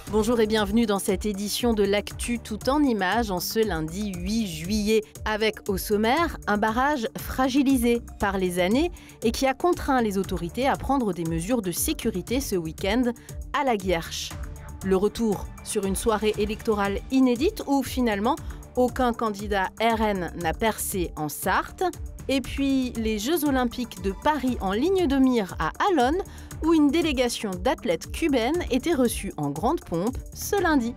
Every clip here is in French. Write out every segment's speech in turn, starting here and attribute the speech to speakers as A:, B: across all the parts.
A: Bonjour et bienvenue dans cette édition de l'Actu tout en images en ce lundi 8 juillet. Avec au sommaire un barrage fragilisé par les années et qui a contraint les autorités à prendre des mesures de sécurité ce week-end à la Guierche. Le retour sur une soirée électorale inédite où finalement aucun candidat RN n'a percé en Sarthe. Et puis les Jeux Olympiques de Paris en ligne de mire à Allonne, où une délégation d'athlètes cubaines était reçue en grande pompe ce lundi.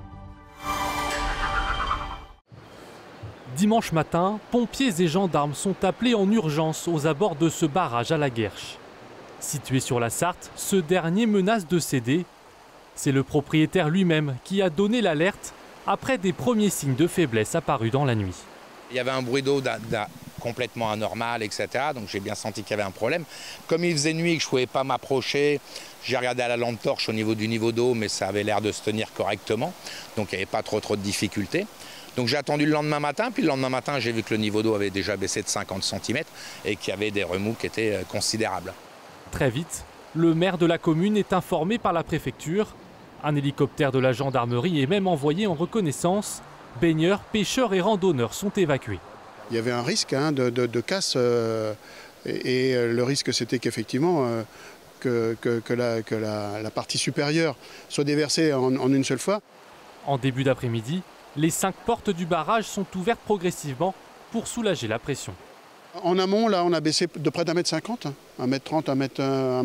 B: Dimanche matin, pompiers et gendarmes sont appelés en urgence aux abords de ce barrage à la Guierche. Situé sur la Sarthe, ce dernier menace de céder. C'est le propriétaire lui-même qui a donné l'alerte après des premiers signes de faiblesse apparus dans la nuit.
C: Il y avait un bruit d'eau complètement anormal, etc. Donc j'ai bien senti qu'il y avait un problème. Comme il faisait nuit et que je ne pouvais pas m'approcher, j'ai regardé à la lampe torche au niveau du niveau d'eau, mais ça avait l'air de se tenir correctement. Donc il n'y avait pas trop de difficultés. Donc j'ai attendu le lendemain matin, puis le lendemain matin, j'ai vu que le niveau d'eau avait déjà baissé de 50 cm et qu'il y avait des remous qui étaient considérables.
B: Très vite, le maire de la commune est informé par la préfecture. Un hélicoptère de la gendarmerie est même envoyé en reconnaissance. Baigneurs, pêcheurs et randonneurs sont évacués.
D: Il y avait un risque de casse et le risque c'était qu'effectivement que la partie supérieure soit déversée en une seule fois.
B: En début d'après-midi, les 5 portes du barrage sont ouvertes progressivement pour soulager la pression.
D: En amont, là, on a baissé de près d'1,50 m, 1,30 m,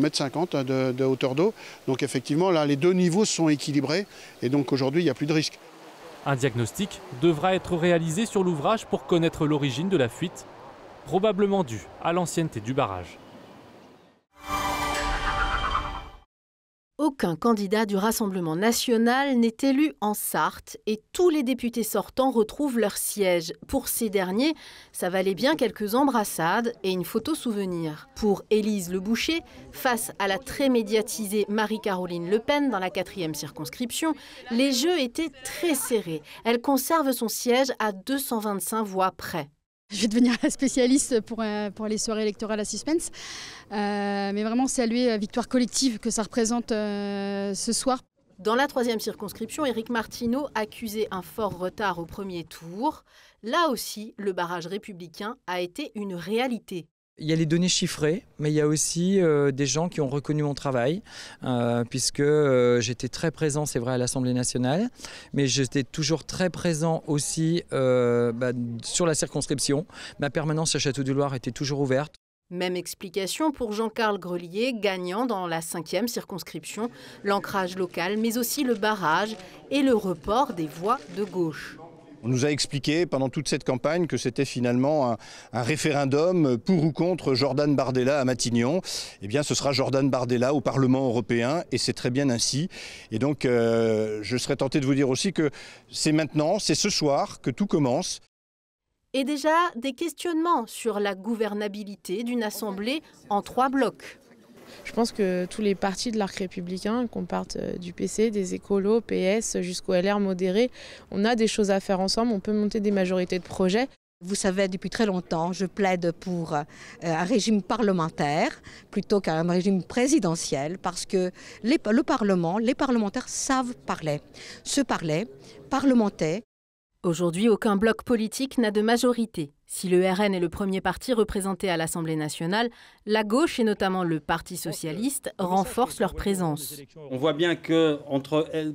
D: 1,50 m de hauteur d'eau. Donc effectivement, là, les deux niveaux sont équilibrés et donc aujourd'hui, il n'y a plus de risque.
B: Un diagnostic devra être réalisé sur l'ouvrage pour connaître l'origine de la fuite, probablement due à l'ancienneté du barrage.
A: Aucun candidat du Rassemblement national n'est élu en Sarthe et tous les députés sortants retrouvent leur siège. Pour ces derniers, ça valait bien quelques embrassades et une photo souvenir. Pour Élise Le Boucher, face à la très médiatisée Marie-Caroline Le Pen dans la 4e circonscription, les jeux étaient très serrés. Elle conserve son siège à 225 voix près.
E: Je vais devenir la spécialiste pour les soirées électorales à suspense. Mais vraiment saluer la victoire collective que ça représente ce soir.
A: Dans la 3e circonscription, Éric Martineau accusait un fort retard au premier tour. Là aussi, le barrage républicain a été une réalité.
F: Il y a les données chiffrées, mais il y a aussi des gens qui ont reconnu mon travail, puisque j'étais très présent, c'est vrai, à l'Assemblée nationale, mais j'étais toujours très présent aussi sur la circonscription. Ma permanence à Château-du-Loir était toujours ouverte.
A: Même explication pour Jean-Carl Grelier, gagnant dans la 5e circonscription, l'ancrage local, mais aussi le barrage et le report des voix de gauche.
G: On nous a expliqué pendant toute cette campagne que c'était finalement un référendum pour ou contre Jordan Bardella à Matignon. Eh bien, ce sera Jordan Bardella au Parlement européen et c'est très bien ainsi. Et donc, je serais tenté de vous dire aussi que c'est maintenant, c'est ce soir que tout commence.
A: Et déjà, des questionnements sur la gouvernabilité d'une assemblée en 3 blocs.
H: Je pense que tous les partis de l'arc républicain, qu'on parte du PC, des écolos, PS, jusqu'au LR modéré, on a des choses à faire ensemble, on peut monter des majorités de projets.
I: Vous savez, depuis très longtemps, je plaide pour un régime parlementaire plutôt qu'un régime présidentiel parce que le Parlement, les parlementaires savent parler, se parler, parlementer.
A: Aujourd'hui, aucun bloc politique n'a de majorité. Si le RN est le premier parti représenté à l'Assemblée nationale, la gauche et notamment le Parti socialiste renforcent leur présence.
J: On voit bien que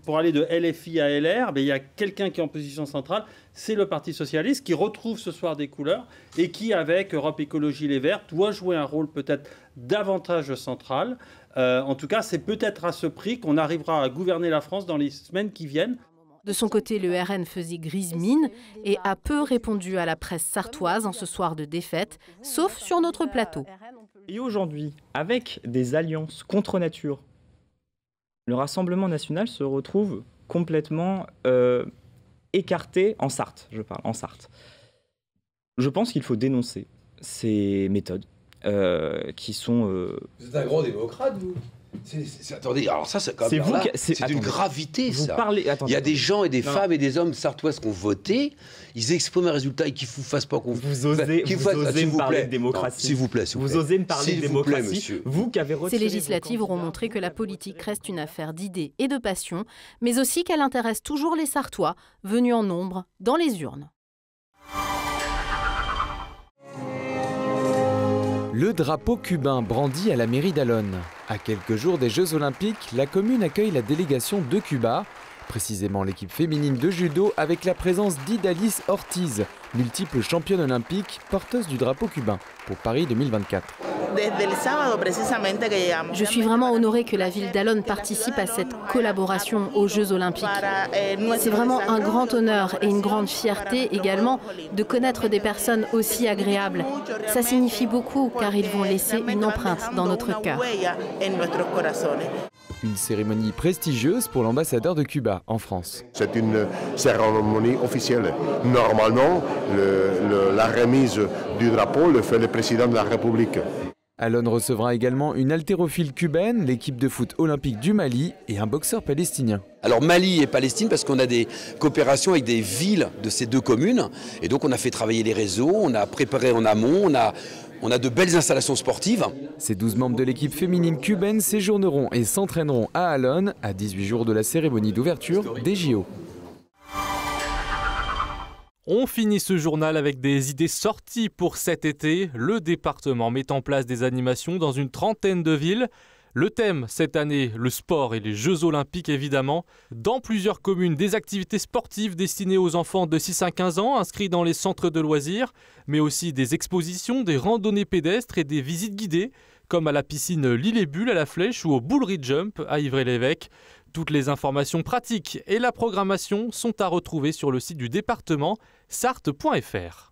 J: pour aller de LFI à LR, il y a quelqu'un qui est en position centrale, c'est le Parti socialiste qui retrouve ce soir des couleurs et qui, avec Europe Écologie Les Verts, doit jouer un rôle peut-être davantage central. En tout cas, c'est peut-être à ce prix qu'on arrivera à gouverner la France dans les semaines qui viennent.
A: De son côté, le RN faisait grise mine et a peu répondu à la presse sartoise en ce soir de défaite, sauf sur notre plateau.
K: Et aujourd'hui, avec des alliances contre nature, le Rassemblement national se retrouve complètement écarté en Sarthe, je parle, en Sarthe. Je pense qu'il faut dénoncer ces méthodes qui sont...
L: Vous êtes un grand démocrate, vous ? Attendez, alors ça, c'est quand même c'est d'une gravité, ça. Il y a des gens et des femmes et des hommes sartoises qui ont voté, ils expriment un résultat et qu'il ne fasse pas qu'on...
K: Vous osez me parler de démocratie.
L: S'il vous plaît.
K: Vous osez me parler de démocratie. Vous qui avez retiré...
A: Ces législatives auront montré que la politique reste une affaire d'idées et de passion, mais aussi qu'elle intéresse toujours les Sartois, venus en nombre dans les urnes.
M: Le drapeau cubain brandi à la mairie d'Alonne. À quelques jours des Jeux Olympiques, la commune accueille la délégation de Cuba, précisément l'équipe féminine de judo avec la présence d'Idalis Ortiz, multiple championne olympique, porteuse du drapeau cubain pour Paris 2024.
A: Je suis vraiment honorée que la ville d'Alonne participe à cette collaboration aux Jeux Olympiques. C'est vraiment un grand honneur et une grande fierté également de connaître des personnes aussi agréables. Ça signifie beaucoup car ils vont laisser une empreinte dans notre cœur.
M: Une cérémonie prestigieuse pour l'ambassadeur de Cuba en France.
N: C'est une cérémonie officielle. Normalement, la remise du drapeau le fait le président de la République.
M: Alonne recevra également une haltérophile cubaine, l'équipe de foot olympique du Mali et un boxeur palestinien.
L: Alors Mali et Palestine parce qu'on a des coopérations avec des villes de ces deux communes et donc on a fait travailler les réseaux, on a préparé en amont, on a de belles installations sportives.
M: Ces 12 membres de l'équipe féminine cubaine séjourneront et s'entraîneront à Alonne à 18 jours de la cérémonie d'ouverture des JO.
B: On finit ce journal avec des idées sorties pour cet été. Le département met en place des animations dans une trentaine de villes. Le thème cette année, le sport et les Jeux Olympiques évidemment. Dans plusieurs communes, des activités sportives destinées aux enfants de 6 à 15 ans inscrits dans les centres de loisirs, mais aussi des expositions, des randonnées pédestres et des visites guidées, comme à la piscine L'Île et Bulle à la Flèche ou au Boulerie Jump à Ivry-l'Évêque. Toutes les informations pratiques et la programmation sont à retrouver sur le site du département sarthe.fr.